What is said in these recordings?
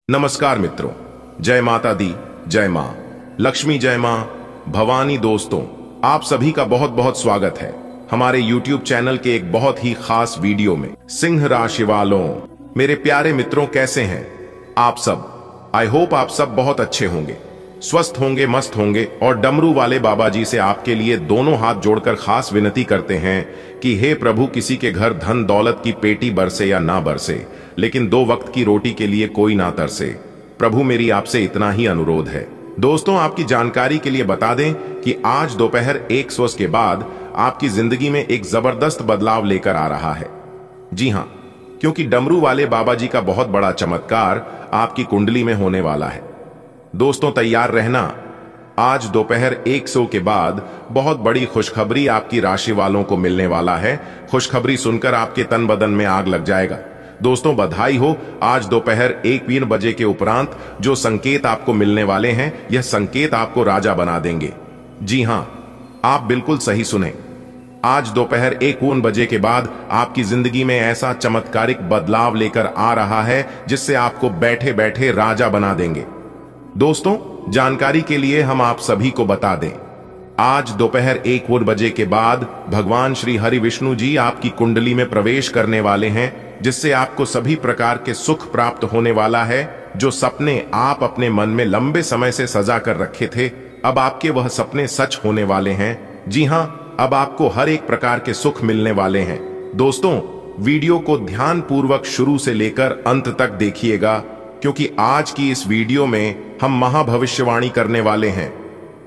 नमस्कार मित्रों, जय माता दी, जय मां लक्ष्मी, जय मां भवानी। दोस्तों, आप सभी का बहुत बहुत स्वागत है हमारे YouTube चैनल के एक बहुत ही खास वीडियो में। सिंह राशि वालों, मेरे प्यारे मित्रों, कैसे हैं आप सब? आई होप आप सब बहुत अच्छे होंगे, स्वस्थ होंगे, मस्त होंगे। और डमरू वाले बाबा जी से आपके लिए दोनों हाथ जोड़कर खास विनती करते हैं कि हे प्रभु, किसी के घर धन दौलत की पेटी बरसे या ना बरसे, लेकिन 2 वक्त की रोटी के लिए कोई ना तरसे। प्रभु, मेरी आपसे इतना ही अनुरोध है। दोस्तों, आपकी जानकारी के लिए बता दें कि आज दोपहर 1 के बाद आपकी जिंदगी में एक जबरदस्त बदलाव लेकर आ रहा है। जी हां, क्योंकि डमरू वाले बाबा जी का बहुत बड़ा चमत्कार आपकी कुंडली में होने वाला है। दोस्तों, तैयार रहना। आज दोपहर 1 के बाद बहुत बड़ी खुशखबरी आपकी राशि वालों को मिलने वाला है। खुशखबरी सुनकर आपके तन बदन में आग लग जाएगा। दोस्तों, बधाई हो। आज दोपहर 1 बजे के उपरांत जो संकेत आपको मिलने वाले हैं, यह संकेत आपको राजा बना देंगे। जी हां, आप बिल्कुल सही सुने। आज दोपहर 1 बजे के बाद आपकी जिंदगी में ऐसा चमत्कारिक बदलाव लेकर आ रहा है जिससे आपको बैठे बैठे राजा बना देंगे। दोस्तों, जानकारी के लिए हम आप सभी को बता दें, आज दोपहर 1 बजे के बाद भगवान श्री हरि विष्णु जी आपकी कुंडली में प्रवेश करने वाले हैं, जिससे आपको सभी प्रकार के सुख प्राप्त होने वाला है। जो सपने आप अपने मन में लंबे समय से सजा कर रखे थे, अब आपके वह सपने सच होने वाले हैं। जी हां, अब आपको हर एक प्रकार के सुख मिलने वाले हैं। दोस्तों, वीडियो को ध्यान पूर्वक शुरू से लेकर अंत तक देखिएगा, क्योंकि आज की इस वीडियो में हम महाभविष्यवाणी करने वाले हैं।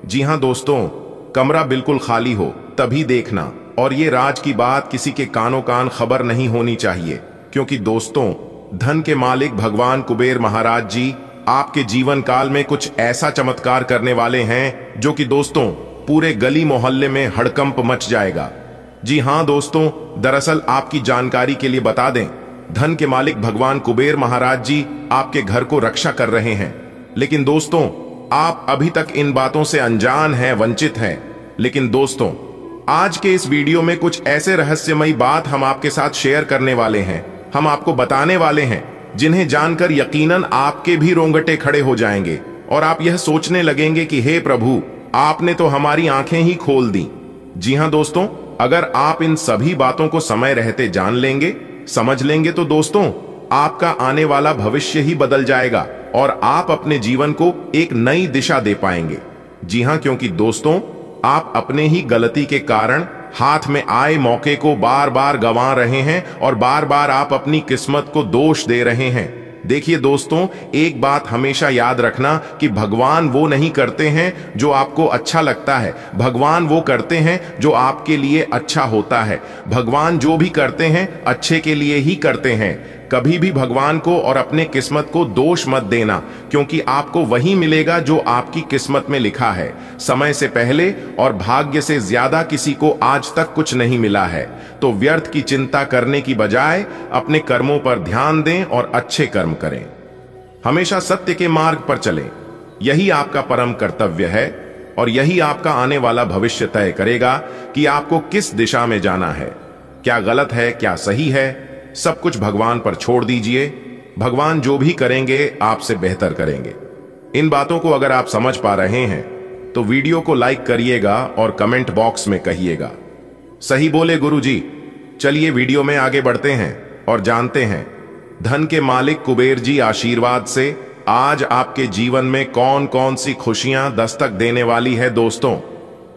जी हां दोस्तों, कमरा बिल्कुल खाली हो तभी देखना, और ये राज की बात किसी के कानों कान खबर नहीं होनी चाहिए, क्योंकि दोस्तों, धन के मालिक भगवान कुबेर महाराज जी आपके जीवन काल में कुछ ऐसा चमत्कार करने वाले हैं जो कि दोस्तों पूरे गली मोहल्ले में हड़कंप मच जाएगा। जी हां दोस्तों, दरअसल आपकी जानकारी के लिए बता दें, धन के मालिक भगवान कुबेर महाराज जी आपके घर को रक्षा कर रहे हैं। लेकिन दोस्तों, आप अभी तक इन बातों से अनजान हैं, वंचित हैं। लेकिन दोस्तों, आज के इस वीडियो में कुछ ऐसे रहस्यमयी बात हम आपके साथ शेयर करने वाले हैं, हम आपको बताने वाले हैं, जिन्हें जानकर यकीनन आपके भी रोंगटे खड़े हो जाएंगे और आप यह सोचने लगेंगे कि हे प्रभु, आपने तो हमारी आंखें ही खोल दी। जी हां दोस्तों, अगर आप इन सभी बातों को समय रहते जान लेंगे, समझ लेंगे, तो दोस्तों आपका आने वाला भविष्य ही बदल जाएगा और आप अपने जीवन को एक नई दिशा दे पाएंगे। जी हां, क्योंकि दोस्तों, आप अपने ही गलती के कारण हाथ में आए मौके को बार बार गंवा रहे हैं और बार बार आप अपनी किस्मत को दोष दे रहे हैं। देखिए दोस्तों, एक बात हमेशा याद रखना कि भगवान वो नहीं करते हैं जो आपको अच्छा लगता है, भगवान वो करते हैं जो आपके लिए अच्छा होता है। भगवान जो भी करते हैं अच्छे के लिए ही करते हैं। कभी भी भगवान को और अपने किस्मत को दोष मत देना, क्योंकि आपको वही मिलेगा जो आपकी किस्मत में लिखा है। समय से पहले और भाग्य से ज्यादा किसी को आज तक कुछ नहीं मिला है। तो व्यर्थ की चिंता करने की बजाय अपने कर्मों पर ध्यान दें और अच्छे कर्म करें। हमेशा सत्य के मार्ग पर चलें, यही आपका परम कर्तव्य है और यही आपका आने वाला भविष्य तय करेगा कि आपको किस दिशा में जाना है। क्या गलत है, क्या सही है, सब कुछ भगवान पर छोड़ दीजिए। भगवान जो भी करेंगे आपसे बेहतर करेंगे। इन बातों को अगर आप समझ पा रहे हैं तो वीडियो को लाइक करिएगा और कमेंट बॉक्स में कहिएगा, सही बोले गुरुजी। चलिए वीडियो में आगे बढ़ते हैं और जानते हैं धन के मालिक कुबेर जी आशीर्वाद से आज आपके जीवन में कौन कौन सी खुशियां दस्तक देने वाली है। दोस्तों,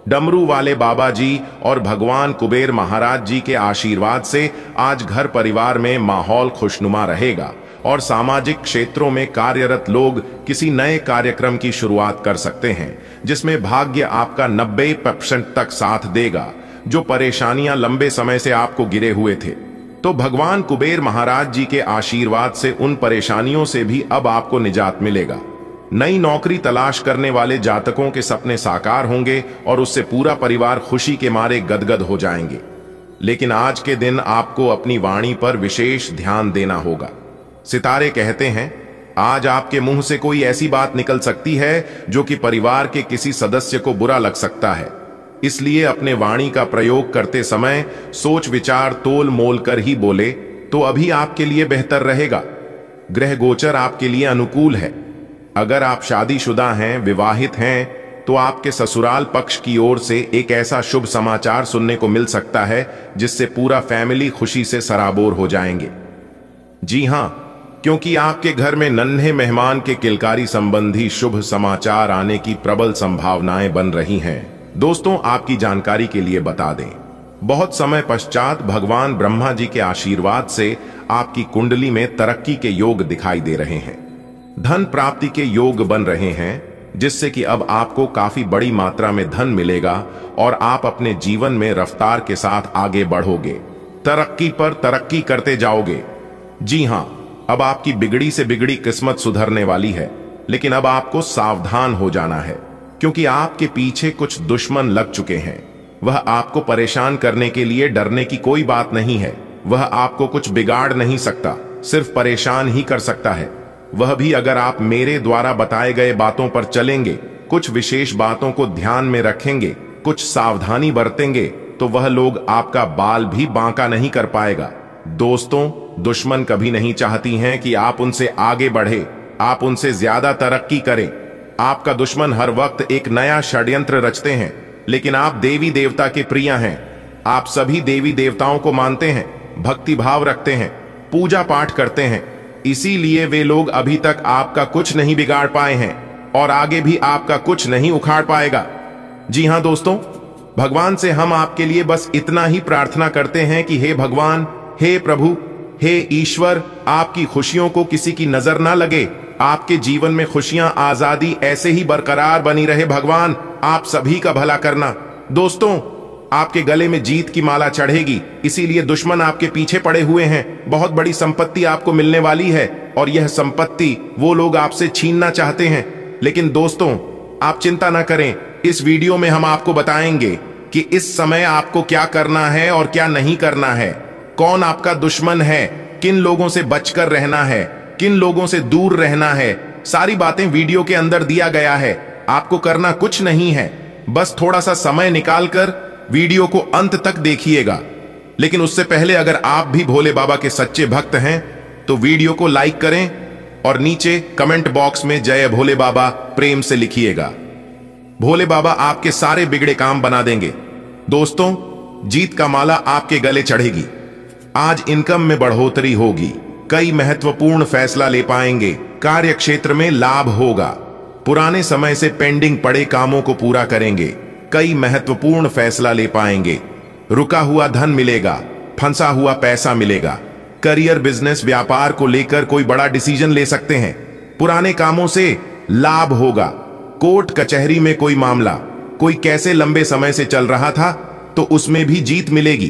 डमरू वाले बाबा जी और भगवान कुबेर महाराज जी के आशीर्वाद से आज घर परिवार में माहौल खुशनुमा रहेगा और सामाजिक क्षेत्रों में कार्यरत लोग किसी नए कार्यक्रम की शुरुआत कर सकते हैं, जिसमें भाग्य आपका 90% तक साथ देगा। जो परेशानियां लंबे समय से आपको गिरे हुए थे, तो भगवान कुबेर महाराज जी के आशीर्वाद से उन परेशानियों से भी अब आपको निजात मिलेगा। नई नौकरी तलाश करने वाले जातकों के सपने साकार होंगे और उससे पूरा परिवार खुशी के मारे गदगद हो जाएंगे। लेकिन आज के दिन आपको अपनी वाणी पर विशेष ध्यान देना होगा। सितारे कहते हैं, आज आपके मुंह से कोई ऐसी बात निकल सकती है जो कि परिवार के किसी सदस्य को बुरा लग सकता है। इसलिए अपने वाणी का प्रयोग करते समय सोच विचार तोल मोल कर ही बोले तो अभी आपके लिए बेहतर रहेगा। ग्रह गोचर आपके लिए अनुकूल है। अगर आप शादीशुदा हैं, विवाहित हैं, तो आपके ससुराल पक्ष की ओर से एक ऐसा शुभ समाचार सुनने को मिल सकता है जिससे पूरा फैमिली खुशी से सराबोर हो जाएंगे। जी हां, क्योंकि आपके घर में नन्हे मेहमान के किलकारी संबंधी शुभ समाचार आने की प्रबल संभावनाएं बन रही हैं। दोस्तों, आपकी जानकारी के लिए बता दें, बहुत समय पश्चात भगवान ब्रह्मा जी के आशीर्वाद से आपकी कुंडली में तरक्की के योग दिखाई दे रहे हैं। धन प्राप्ति के योग बन रहे हैं, जिससे कि अब आपको काफी बड़ी मात्रा में धन मिलेगा और आप अपने जीवन में रफ्तार के साथ आगे बढ़ोगे, तरक्की पर तरक्की करते जाओगे। जी हां, अब आपकी बिगड़ी से बिगड़ी किस्मत सुधरने वाली है, लेकिन अब आपको सावधान हो जाना है, क्योंकि आपके पीछे कुछ दुश्मन लग चुके हैं। वह आपको परेशान करने के लिए डरने की कोई बात नहीं है। वह आपको कुछ बिगाड़ नहीं सकता, सिर्फ परेशान ही कर सकता है। वह भी अगर आप मेरे द्वारा बताए गए बातों पर चलेंगे, कुछ विशेष बातों को ध्यान में रखेंगे, कुछ सावधानी बरतेंगे, तो वह लोग आपका बाल भी बांका नहीं कर पाएगा। दोस्तों, दुश्मन कभी नहीं चाहती हैं कि आप उनसे आगे बढ़े, आप उनसे ज्यादा तरक्की करें। आपका दुश्मन हर वक्त एक नया षड्यंत्र रचते हैं, लेकिन आप देवी देवता के प्रिय हैं। आप सभी देवी देवताओं को मानते हैं, भक्ति भाव रखते हैं, पूजा पाठ करते हैं, इसीलिए वे लोग अभी तक आपका कुछ नहीं बिगाड़ पाए हैं और आगे भी आपका कुछ नहीं उखाड़ पाएगा। जी हां दोस्तों, भगवान से हम आपके लिए बस इतना ही प्रार्थना करते हैं कि हे भगवान, हे प्रभु, हे ईश्वर, आपकी खुशियों को किसी की नजर ना लगे। आपके जीवन में खुशियां, आजादी ऐसे ही बरकरार बनी रहे। भगवान आप सभी का भला करना। दोस्तों, आपके गले में जीत की माला चढ़ेगी, इसीलिए दुश्मन आपके पीछे पड़े हुए हैं। बहुत बड़ी संपत्ति आपको मिलने वाली है और यह संपत्ति वो लोग आपसे छीनना चाहते हैं। लेकिन दोस्तों, आप चिंता ना करें, इस वीडियो में हम आपको बताएंगे कि इस समय आपको क्या करना है और क्या नहीं करना है, कौन आपका दुश्मन है, किन लोगों से बचकर रहना है, किन लोगों से दूर रहना है। सारी बातें वीडियो के अंदर दिया गया है। आपको करना कुछ नहीं है, बस थोड़ा सा समय निकालकर वीडियो को अंत तक देखिएगा। लेकिन उससे पहले अगर आप भी भोले बाबा के सच्चे भक्त हैं तो वीडियो को लाइक करें और नीचे कमेंट बॉक्स में जय भोले बाबा प्रेम से लिखिएगा। भोले बाबा आपके सारे बिगड़े काम बना देंगे। दोस्तों, जीत का माला आपके गले चढ़ेगी। आज इनकम में बढ़ोतरी होगी, कई महत्वपूर्ण फैसला ले पाएंगे, कार्य क्षेत्र में लाभ होगा, पुराने समय से पेंडिंग पड़े कामों को पूरा करेंगे, कई महत्वपूर्ण फैसला ले पाएंगे, रुका हुआ धन मिलेगा, फंसा हुआ पैसा मिलेगा, करियर, बिजनेस, व्यापार को लेकर कोई बड़ा डिसीजन ले सकते हैं, पुराने कामों से लाभ होगा, कोर्ट कचहरी में कोई मामला, कोई कैसे लंबे समय से चल रहा था तो उसमें भी जीत मिलेगी,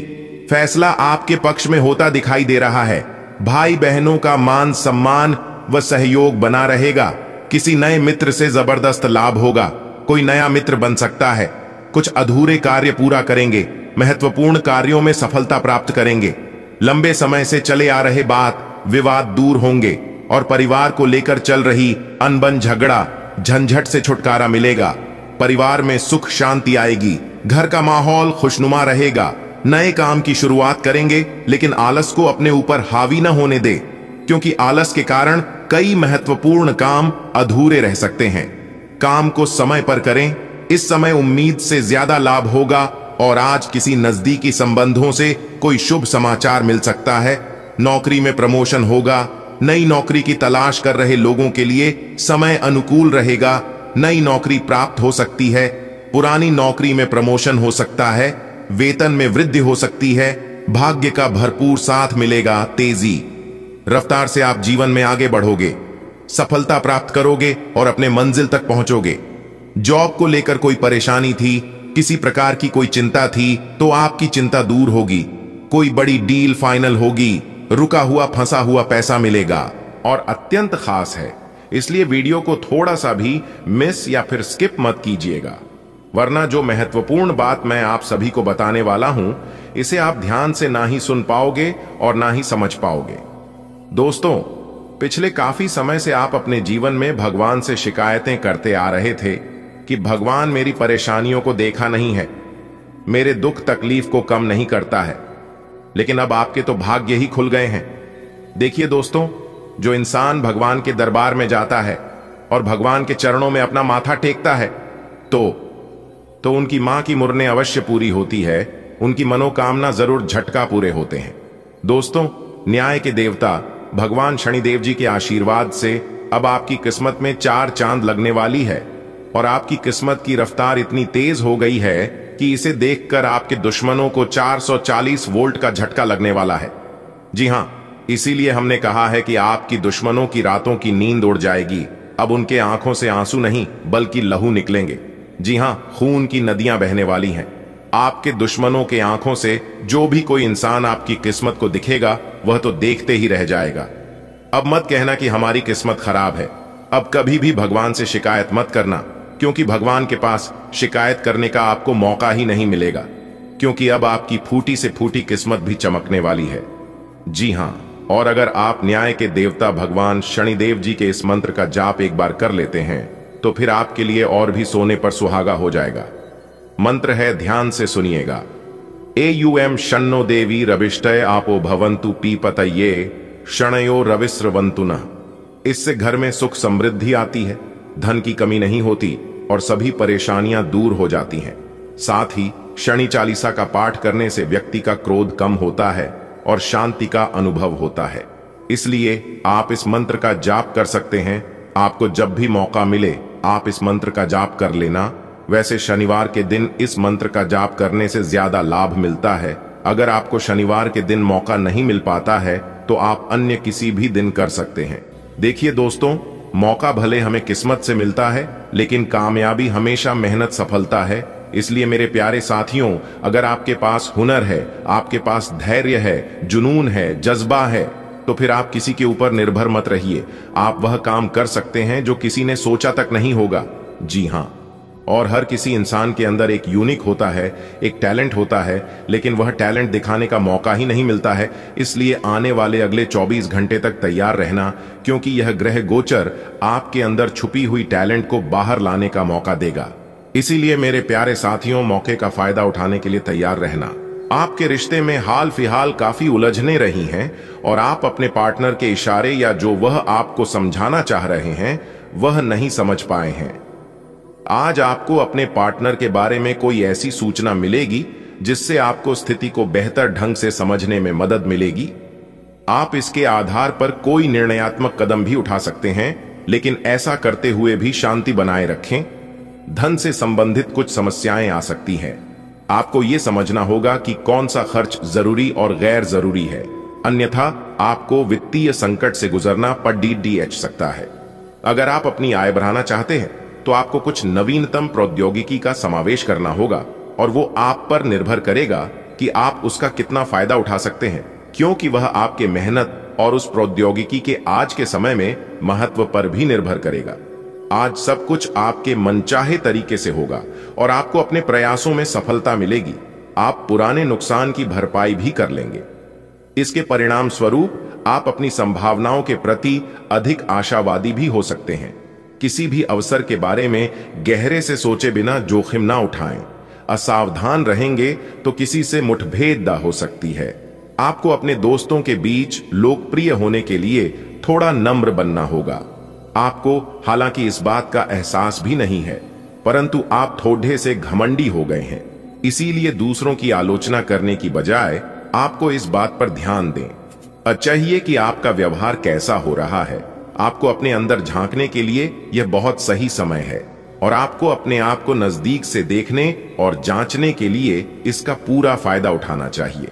फैसला आपके पक्ष में होता दिखाई दे रहा है, भाई बहनों का मान सम्मान व सहयोग बना रहेगा, किसी नए मित्र से जबरदस्त लाभ होगा, कोई नया मित्र बन सकता है, कुछ अधूरे कार्य पूरा करेंगे, महत्वपूर्ण कार्यों में सफलता प्राप्त करेंगे, लंबे समय से चले आ रहे बात विवाद दूर होंगे और परिवार को लेकर चल रही अनबन झगड़ा झंझट से छुटकारा मिलेगा, परिवार में सुख शांति आएगी, घर का माहौल खुशनुमा रहेगा, नए काम की शुरुआत करेंगे, लेकिन आलस को अपने ऊपर हावी न होने दे, क्योंकि आलस के कारण कई महत्वपूर्ण काम अधूरे रह सकते हैं। काम को समय पर करें, इस समय उम्मीद से ज्यादा लाभ होगा और आज किसी नजदीकी संबंधों से कोई शुभ समाचार मिल सकता है, नौकरी में प्रमोशन होगा, नई नौकरी की तलाश कर रहे लोगों के लिए समय अनुकूल रहेगा, नई नौकरी प्राप्त हो सकती है, पुरानी नौकरी में प्रमोशन हो सकता है, वेतन में वृद्धि हो सकती है, भाग्य का भरपूर साथ मिलेगा, तेजी रफ्तार से आप जीवन में आगे बढ़ोगे, सफलता प्राप्त करोगे और अपने मंजिल तक पहुंचोगे। जॉब को लेकर कोई परेशानी थी, किसी प्रकार की कोई चिंता थी तो आपकी चिंता दूर होगी, कोई बड़ी डील फाइनल होगी, रुका हुआ फंसा हुआ पैसा मिलेगा और अत्यंत खास है, इसलिए वीडियो को थोड़ा सा भी मिस या फिर स्किप मत कीजिएगा, वरना जो महत्वपूर्ण बात मैं आप सभी को बताने वाला हूं इसे आप ध्यान से ना ही सुन पाओगे और ना ही समझ पाओगे। दोस्तों, पिछले काफी समय से आप अपने जीवन में भगवान से शिकायतें करते आ रहे थे कि भगवान मेरी परेशानियों को देखा नहीं है, मेरे दुख तकलीफ को कम नहीं करता है, लेकिन अब आपके तो भाग्य ही खुल गए हैं। देखिए दोस्तों, जो इंसान भगवान के दरबार में जाता है और भगवान के चरणों में अपना माथा टेकता है तो उनकी मां की मुरने अवश्य पूरी होती है, उनकी मनोकामना जरूर झटका पूरे होते हैं। दोस्तों, न्याय के देवता भगवान शनिदेव जी के आशीर्वाद से अब आपकी किस्मत में 4 चांद लगने वाली है और आपकी किस्मत की रफ्तार इतनी तेज हो गई है कि इसे देखकर आपके दुश्मनों को 440 वोल्ट का झटका लगने वाला है। जी हां, इसीलिए हमने कहा है कि आपकी दुश्मनों की रातों की नींद उड़ जाएगी। अब उनके आंखों से आंसू नहीं बल्कि लहू निकलेंगे। जी हां, खून की नदियां बहने वाली हैं। आपके दुश्मनों के आंखों से जो भी कोई इंसान आपकी किस्मत को दिखेगा वह तो देखते ही रह जाएगा। अब मत कहना कि हमारी किस्मत खराब है। अब कभी भी भगवान से शिकायत मत करना, क्योंकि भगवान के पास शिकायत करने का आपको मौका ही नहीं मिलेगा, क्योंकि अब आपकी फूटी से फूटी किस्मत भी चमकने वाली है। जी हां, और अगर आप न्याय के देवता भगवान शनिदेव जी के इस मंत्र का जाप एक बार कर लेते हैं तो फिर आपके लिए और भी सोने पर सुहागा हो जाएगा। मंत्र है, ध्यान से सुनिएगा। एयुएम शन्नो देवी रविष्टय आपो भवंतु पीपतये शणयो रविस्रवंतु न। इससे घर में सुख समृद्धि आती है, धन की कमी नहीं होती और सभी परेशानियां दूर हो जाती हैं। साथ ही शनि चालीसा का पाठ करने से व्यक्ति का क्रोध कम होता है और शांति का अनुभव होता है। इसलिए आप इस मंत्र का जाप कर सकते हैं। आपको जब भी मौका मिले आप इस मंत्र का जाप कर लेना। वैसे शनिवार के दिन इस मंत्र का जाप करने से ज्यादा लाभ मिलता है। अगर आपको शनिवार के दिन मौका नहीं मिल पाता है तो आप अन्य किसी भी दिन कर सकते हैं। देखिए दोस्तों, मौका भले हमें किस्मत से मिलता है, लेकिन कामयाबी हमेशा मेहनत सफलता है। इसलिए मेरे प्यारे साथियों, अगर आपके पास हुनर है, आपके पास धैर्य है, जुनून है, जज्बा है, तो फिर आप किसी के ऊपर निर्भर मत रहिए। आप वह काम कर सकते हैं जो किसी ने सोचा तक नहीं होगा। जी हां, और हर किसी इंसान के अंदर एक यूनिक होता है, एक टैलेंट होता है, लेकिन वह टैलेंट दिखाने का मौका ही नहीं मिलता है। इसलिए आने वाले अगले 24 घंटे तक तैयार रहना, क्योंकि यह ग्रह गोचर आपके अंदर छुपी हुई टैलेंट को बाहर लाने का मौका देगा। इसीलिए मेरे प्यारे साथियों, मौके का फायदा उठाने के लिए तैयार रहना। आपके रिश्ते में हाल फिलहाल काफी उलझने रही हैं और आप अपने पार्टनर के इशारे या जो वह आपको समझाना चाह रहे हैं वह नहीं समझ पाए हैं। आज आपको अपने पार्टनर के बारे में कोई ऐसी सूचना मिलेगी जिससे आपको स्थिति को बेहतर ढंग से समझने में मदद मिलेगी। आप इसके आधार पर कोई निर्णयात्मक कदम भी उठा सकते हैं, लेकिन ऐसा करते हुए भी शांति बनाए रखें। धन से संबंधित कुछ समस्याएं आ सकती हैं। आपको यह समझना होगा कि कौन सा खर्च जरूरी और गैर जरूरी है, अन्यथा आपको वित्तीय संकट से गुजरना पड़ सकता है। अगर आप अपनी आय बढ़ाना चाहते हैं तो आपको कुछ नवीनतम प्रौद्योगिकी का समावेश करना होगा और वो आप पर निर्भर करेगा कि आप उसका कितना फायदा उठा सकते हैं, क्योंकि वह आपके मेहनत और उस प्रौद्योगिकी के आज के समय में महत्व पर भी निर्भर करेगा। आज सब कुछ आपके मनचाहे तरीके से होगा और आपको अपने प्रयासों में सफलता मिलेगी। आप पुराने नुकसान की भरपाई भी कर लेंगे। इसके परिणाम स्वरूप आप अपनी संभावनाओं के प्रति अधिक आशावादी भी हो सकते हैं। किसी भी अवसर के बारे में गहरे से सोचे बिना जोखिम ना उठाएं। असावधान रहेंगे तो किसी से मुठभेद हो सकती है। आपको अपने दोस्तों के बीच लोकप्रिय होने के लिए थोड़ा नम्र बनना होगा। आपको हालांकि इस बात का एहसास भी नहीं है, परंतु आप थोड़े से घमंडी हो गए हैं। इसीलिए दूसरों की आलोचना करने की बजाय आपको इस बात पर ध्यान दें चाहिए कि आपका व्यवहार कैसा हो रहा है। आपको अपने अंदर झांकने के लिए यह बहुत सही समय है और आपको अपने आप को नजदीक से देखने और जांचने के लिए इसका पूरा फायदा उठाना चाहिए।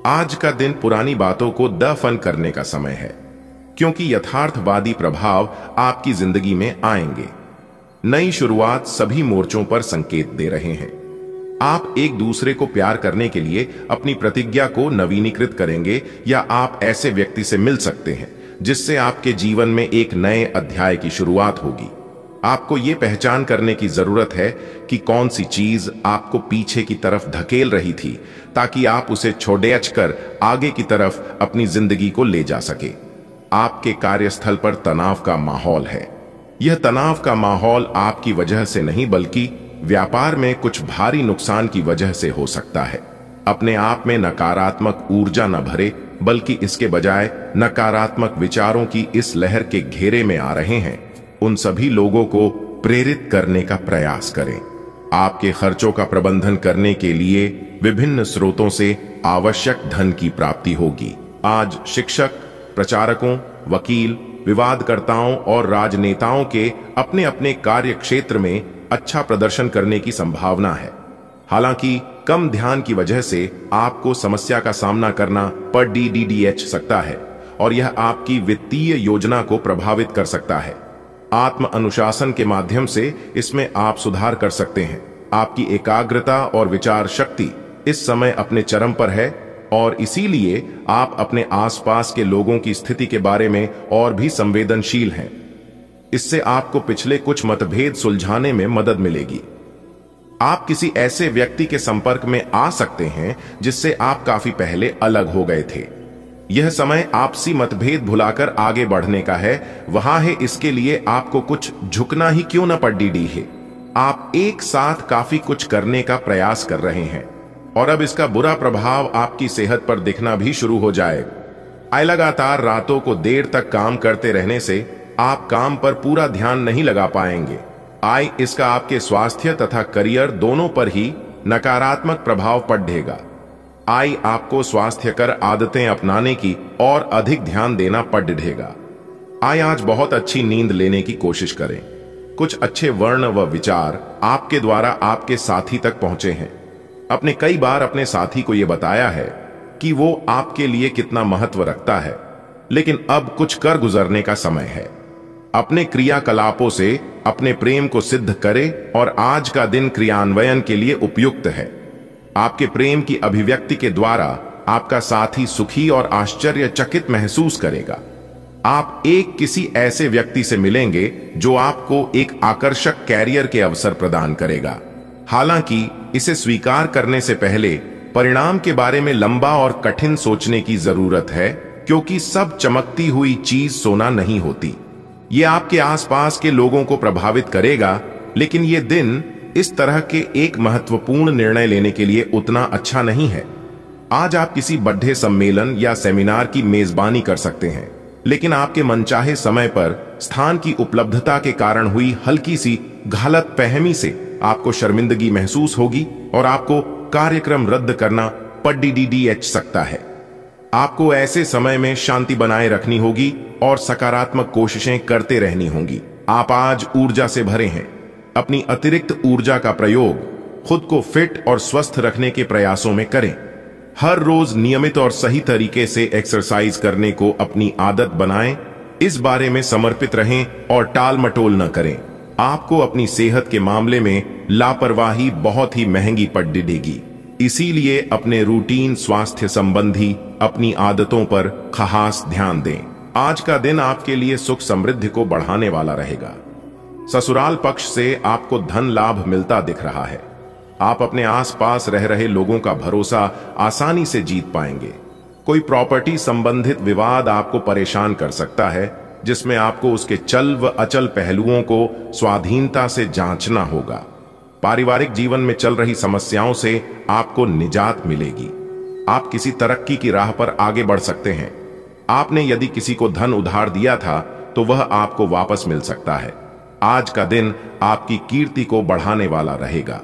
आज का दिन पुरानी बातों को दफन करने का समय है, क्योंकि यथार्थवादी प्रभाव आपकी जिंदगी में आएंगे। नई शुरुआत सभी मोर्चों पर संकेत दे रहे हैं। आप एक दूसरे को प्यार करने के लिए अपनी प्रतिज्ञा को नवीनीकृत करेंगे या आप ऐसे व्यक्ति से मिल सकते हैं जिससे आपके जीवन में एक नए अध्याय की शुरुआत होगी। आपको यह पहचान करने की जरूरत है कि कौन सी चीज आपको पीछे की तरफ धकेल रही थी, ताकि आप उसे छोड़कर आगे की तरफ अपनी जिंदगी को ले जा सके। आपके कार्यस्थल पर तनाव का माहौल है। यह तनाव का माहौल आपकी वजह से नहीं बल्कि व्यापार में कुछ भारी नुकसान की वजह से हो सकता है। अपने आप में नकारात्मक ऊर्जा न भरे, बल्कि इसके बजाय नकारात्मक विचारों की इस लहर के घेरे में आ रहे हैं उन सभी लोगों को प्रेरित करने का प्रयास करें। आपके खर्चों का प्रबंधन करने के लिए विभिन्न स्रोतों से आवश्यक धन की प्राप्ति होगी। आज शिक्षक, प्रचारकों, वकील, विवादकर्ताओं और राजनेताओं के अपने अपने कार्य क्षेत्र में अच्छा प्रदर्शन करने की संभावना है। हालांकि कम ध्यान की वजह से आपको समस्या का सामना करना पड़ सकता है और यह आपकी वित्तीय योजना को प्रभावित कर सकता है। आत्म अनुशासन के माध्यम से इसमें आप सुधार कर सकते हैं। आपकी एकाग्रता और विचार शक्ति इस समय अपने चरम पर है और इसीलिए आप अपने आसपास के लोगों की स्थिति के बारे में और भी संवेदनशील हैं। इससे आपको पिछले कुछ मतभेद सुलझाने में मदद मिलेगी। आप किसी ऐसे व्यक्ति के संपर्क में आ सकते हैं जिससे आप काफी पहले अलग हो गए थे। यह समय आपसी मतभेद भुलाकर आगे बढ़ने का है, वहां है। इसके लिए आपको कुछ झुकना ही क्यों न पड़ है। आप एक साथ काफी कुछ करने का प्रयास कर रहे हैं और अब इसका बुरा प्रभाव आपकी सेहत पर दिखना भी शुरू हो जाएगा। लगातार रातों को देर तक काम करते रहने से आप काम पर पूरा ध्यान नहीं लगा पाएंगे। इसका आपके स्वास्थ्य तथा करियर दोनों पर ही नकारात्मक प्रभाव पड़ेगा। आपको स्वास्थ्यकर आदतें अपनाने की और अधिक ध्यान देना पड़ेगा। आज बहुत अच्छी नींद लेने की कोशिश करें। कुछ अच्छे वर्ण व विचार आपके द्वारा आपके साथी तक पहुंचे हैं। आपने कई बार अपने साथी को यह बताया है कि वो आपके लिए कितना महत्व रखता है, लेकिन अब कुछ कर गुजरने का समय है। अपने क्रियाकलापों से अपने प्रेम को सिद्ध करें और आज का दिन क्रियान्वयन के लिए उपयुक्त है। आपके प्रेम की अभिव्यक्ति के द्वारा आपका साथी सुखी और आश्चर्यचकित महसूस करेगा। आप किसी ऐसे व्यक्ति से मिलेंगे जो आपको एक आकर्षक कैरियर के अवसर प्रदान करेगा। हालांकि इसे स्वीकार करने से पहले परिणाम के बारे में लंबा और कठिन सोचने की जरूरत है, क्योंकि सब चमकती हुई चीज सोना नहीं होती। यह आपके आसपास के लोगों को प्रभावित करेगा, लेकिन यह दिन इस तरह के एक महत्वपूर्ण निर्णय लेने के लिए उतना अच्छा नहीं है। आज आप किसी बड़े सम्मेलन या सेमिनार की मेजबानी कर सकते हैं, लेकिन आपके मनचाहे समय पर स्थान की उपलब्धता के कारण हुई हल्की सी गलतफहमी से आपको शर्मिंदगी महसूस होगी और आपको कार्यक्रम रद्द करना पड़ सकता है। आपको ऐसे समय में शांति बनाए रखनी होगी और सकारात्मक कोशिशें करते रहनी होंगी। आप आज ऊर्जा से भरे हैं। अपनी अतिरिक्त ऊर्जा का प्रयोग खुद को फिट और स्वस्थ रखने के प्रयासों में करें। हर रोज नियमित और सही तरीके से एक्सरसाइज करने को अपनी आदत बनाएं। इस बारे में समर्पित रहें और टाल मटोल न करें। आपको अपनी सेहत के मामले में लापरवाही बहुत ही महंगी पड़ जाएगी। इसीलिए अपने रूटीन स्वास्थ्य संबंधी अपनी आदतों पर खास ध्यान दें। आज का दिन आपके लिए सुख समृद्धि को बढ़ाने वाला रहेगा। ससुराल पक्ष से आपको धन लाभ मिलता दिख रहा है। आप अपने आसपास रह रहे लोगों का भरोसा आसानी से जीत पाएंगे। कोई प्रॉपर्टी संबंधित विवाद आपको परेशान कर सकता है, जिसमें आपको उसके चल व अचल पहलुओं को स्वाधीनता से जांचना होगा। पारिवारिक जीवन में चल रही समस्याओं से आपको निजात मिलेगी। आप किसी तरक्की की राह पर आगे बढ़ सकते हैं। आपने यदि किसी को धन उधार दिया था तो वह आपको वापस मिल सकता है। आज का दिन आपकी कीर्ति को बढ़ाने वाला रहेगा।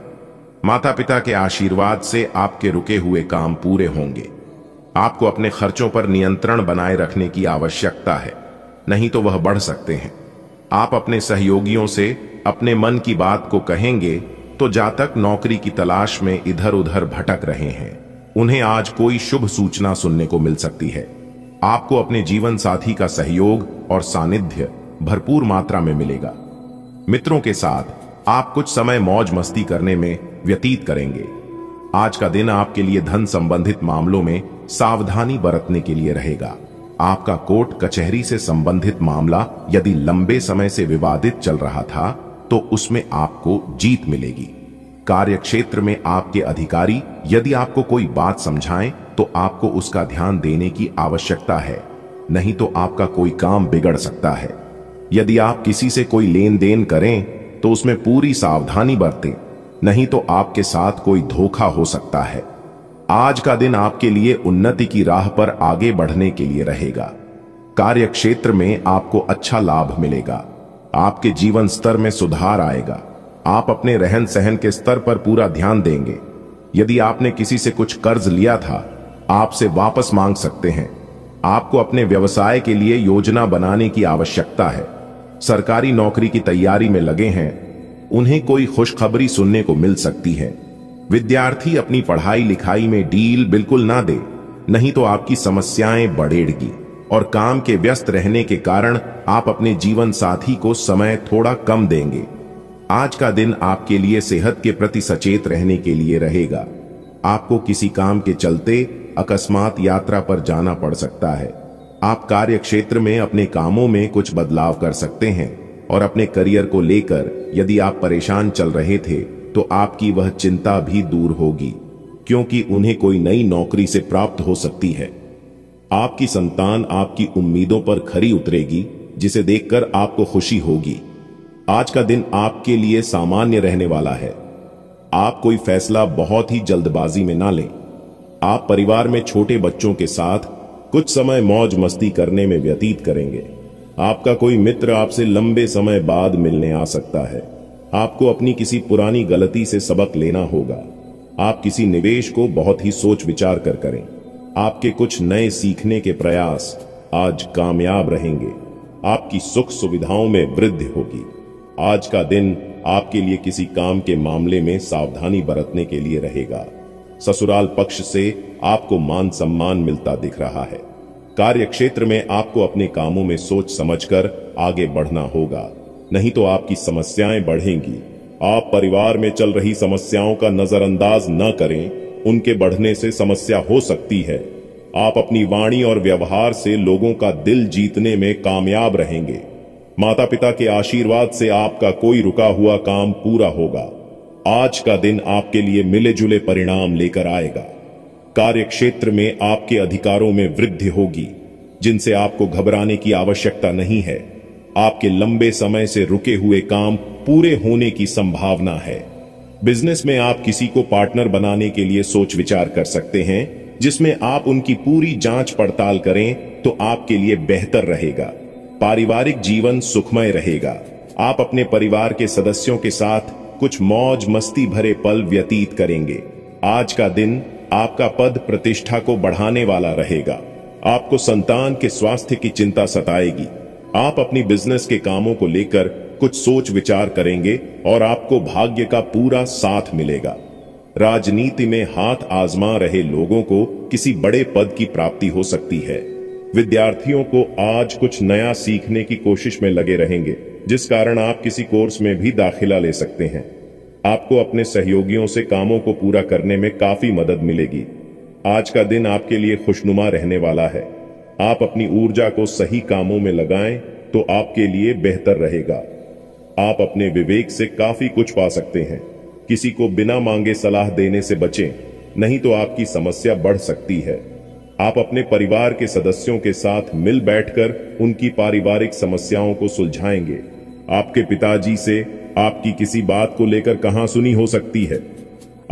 माता पिता के आशीर्वाद से आपके रुके हुए काम पूरे होंगे। आपको अपने खर्चों पर नियंत्रण बनाए रखने की आवश्यकता है, नहीं तो वह बढ़ सकते हैं। आप अपने सहयोगियों से अपने मन की बात को कहेंगे तो जातक नौकरी की तलाश में इधर उधर भटक रहे हैं, उन्हें आज कोई शुभ सूचना सुनने को मिल सकती है। आपको अपने जीवन साथी का सहयोग और सानिध्य भरपूर मात्रा में मिलेगा। मित्रों के साथ आप कुछ समय मौज मस्ती करने में व्यतीत करेंगे। आज का दिन आपके लिए धन संबंधित मामलों में सावधानी बरतने के लिए रहेगा। आपका कोर्ट कचहरी से संबंधित मामला यदि लंबे समय से विवादित चल रहा था तो उसमें आपको जीत मिलेगी। कार्य क्षेत्र में आपके अधिकारी यदि आपको कोई बात समझाएं तो आपको उसका ध्यान देने की आवश्यकता है, नहीं तो आपका कोई काम बिगड़ सकता है। यदि आप किसी से कोई लेन देन करें तो उसमें पूरी सावधानी बरतें, नहीं तो आपके साथ कोई धोखा हो सकता है। आज का दिन आपके लिए उन्नति की राह पर आगे बढ़ने के लिए रहेगा। कार्य क्षेत्र में आपको अच्छा लाभ मिलेगा। आपके जीवन स्तर में सुधार आएगा। आप अपने रहन सहन के स्तर पर पूरा ध्यान देंगे। यदि आपने किसी से कुछ कर्ज लिया था, आपसे वापस मांग सकते हैं। आपको अपने व्यवसाय के लिए योजना बनाने की आवश्यकता है। सरकारी नौकरी की तैयारी में लगे हैं, उन्हें कोई खुशखबरी सुनने को मिल सकती है। विद्यार्थी अपनी पढ़ाई लिखाई में ढील बिल्कुल ना दे, नहीं तो आपकी समस्याएं बढ़ेगी और काम के व्यस्त रहने के कारण आप अपने जीवन साथी को समय थोड़ा कम देंगे। आज का दिन आपके लिए सेहत के प्रति सचेत रहने के लिए रहेगा। आपको किसी काम के चलते अकस्मात यात्रा पर जाना पड़ सकता है। आप कार्य क्षेत्र में अपने कामों में कुछ बदलाव कर सकते हैं और अपने करियर को लेकर यदि आप परेशान चल रहे थे तो आपकी वह चिंता भी दूर होगी, क्योंकि उन्हें कोई नई नौकरी से प्राप्त हो सकती है। आपकी संतान आपकी उम्मीदों पर खरी उतरेगी, जिसे देखकर आपको खुशी होगी। आज का दिन आपके लिए सामान्य रहने वाला है। आप कोई फैसला बहुत ही जल्दबाजी में ना लें। आप परिवार में छोटे बच्चों के साथ कुछ समय मौज मस्ती करने में व्यतीत करेंगे। आपका कोई मित्र आपसे लंबे समय बाद मिलने आ सकता है। आपको अपनी किसी पुरानी गलती से सबक लेना होगा। आप किसी निवेश को बहुत ही सोच विचार कर करें। आपके कुछ नए सीखने के प्रयास आज कामयाब रहेंगे। आपकी सुख सुविधाओं में वृद्धि होगी। आज का दिन आपके लिए किसी काम के मामले में सावधानी बरतने के लिए रहेगा। ससुराल पक्ष से आपको मान सम्मान मिलता दिख रहा है। कार्य क्षेत्र में आपको अपने कामों में सोच समझकर आगे बढ़ना होगा, नहीं तो आपकी समस्याएं बढ़ेंगी। आप परिवार में चल रही समस्याओं का नजरअंदाज न करें, उनके बढ़ने से समस्या हो सकती है। आप अपनी वाणी और व्यवहार से लोगों का दिल जीतने में कामयाब रहेंगे। माता पिता के आशीर्वाद से आपका कोई रुका हुआ काम पूरा होगा। आज का दिन आपके लिए मिले जुले परिणाम लेकर आएगा। कार्य क्षेत्र में आपके अधिकारों में वृद्धि होगी, जिनसे आपको घबराने की आवश्यकता नहीं है। आपके लंबे समय से रुके हुए काम पूरे होने की संभावना है। बिजनेस में आप किसी को पार्टनर बनाने के लिए सोच विचार कर सकते हैं, जिसमें आप उनकी पूरी जांच पड़ताल करें तो आपके लिए बेहतर रहेगा। पारिवारिक जीवन सुखमय रहेगा। आप अपने परिवार के सदस्यों के साथ कुछ मौज मस्ती भरे पल व्यतीत करेंगे। आज का दिन आपका पद प्रतिष्ठा को बढ़ाने वाला रहेगा। आपको संतान के स्वास्थ्य की चिंता सताएगी। आप अपनी बिजनेस के कामों को लेकर कुछ सोच विचार करेंगे और आपको भाग्य का पूरा साथ मिलेगा। राजनीति में हाथ आजमा रहे लोगों को किसी बड़े पद की प्राप्ति हो सकती है। विद्यार्थियों को आज कुछ नया सीखने की कोशिश में लगे रहेंगे, जिस कारण आप किसी कोर्स में भी दाखिला ले सकते हैं। आपको अपने सहयोगियों से कामों को पूरा करने में काफी मदद मिलेगी। आज का दिन आपके लिए खुशनुमा रहने वाला है। आप अपनी ऊर्जा को सही कामों में लगाएं तो आपके लिए बेहतर रहेगा। आप अपने विवेक से काफी कुछ पा सकते हैं। किसी को बिना मांगे सलाह देने से बचें, नहीं तो आपकी समस्या बढ़ सकती है। आप अपने परिवार के सदस्यों के साथ मिल बैठकर उनकी पारिवारिक समस्याओं को सुलझाएंगे। आपके पिताजी से आपकी किसी बात को लेकर कहासुनी हो सकती है।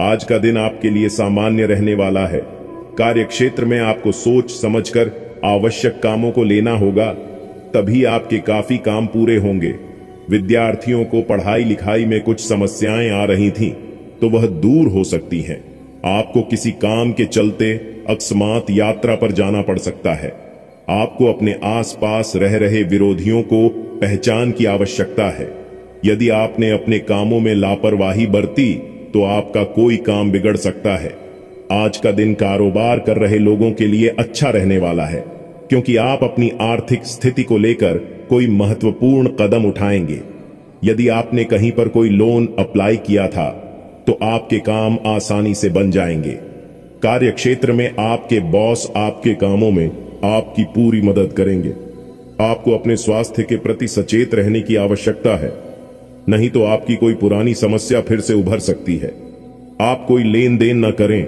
आज का दिन आपके लिए सामान्य रहने वाला है। कार्य क्षेत्र में आपको सोच समझकर आवश्यक कामों को लेना होगा, तभी आपके काफी काम पूरे होंगे। विद्यार्थियों को पढ़ाई लिखाई में कुछ समस्याएं आ रही थीं, तो वह दूर हो सकती हैं। आपको किसी काम के चलते अकस्मात यात्रा पर जाना पड़ सकता है। आपको अपने आसपास रह रहे विरोधियों को पहचान की आवश्यकता है। यदि आपने अपने कामों में लापरवाही बरती तो आपका कोई काम बिगड़ सकता है। आज का दिन कारोबार कर रहे लोगों के लिए अच्छा रहने वाला है, क्योंकि आप अपनी आर्थिक स्थिति को लेकर कोई महत्वपूर्ण कदम उठाएंगे। यदि आपने कहीं पर कोई लोन अप्लाई किया था तो आपके काम आसानी से बन जाएंगे। कार्य क्षेत्र में आपके बॉस आपके कामों में आपकी पूरी मदद करेंगे। आपको अपने स्वास्थ्य के प्रति सचेत रहने की आवश्यकता है, नहीं तो आपकी कोई पुरानी समस्या फिर से उभर सकती है। आप कोई लेन देन न करें,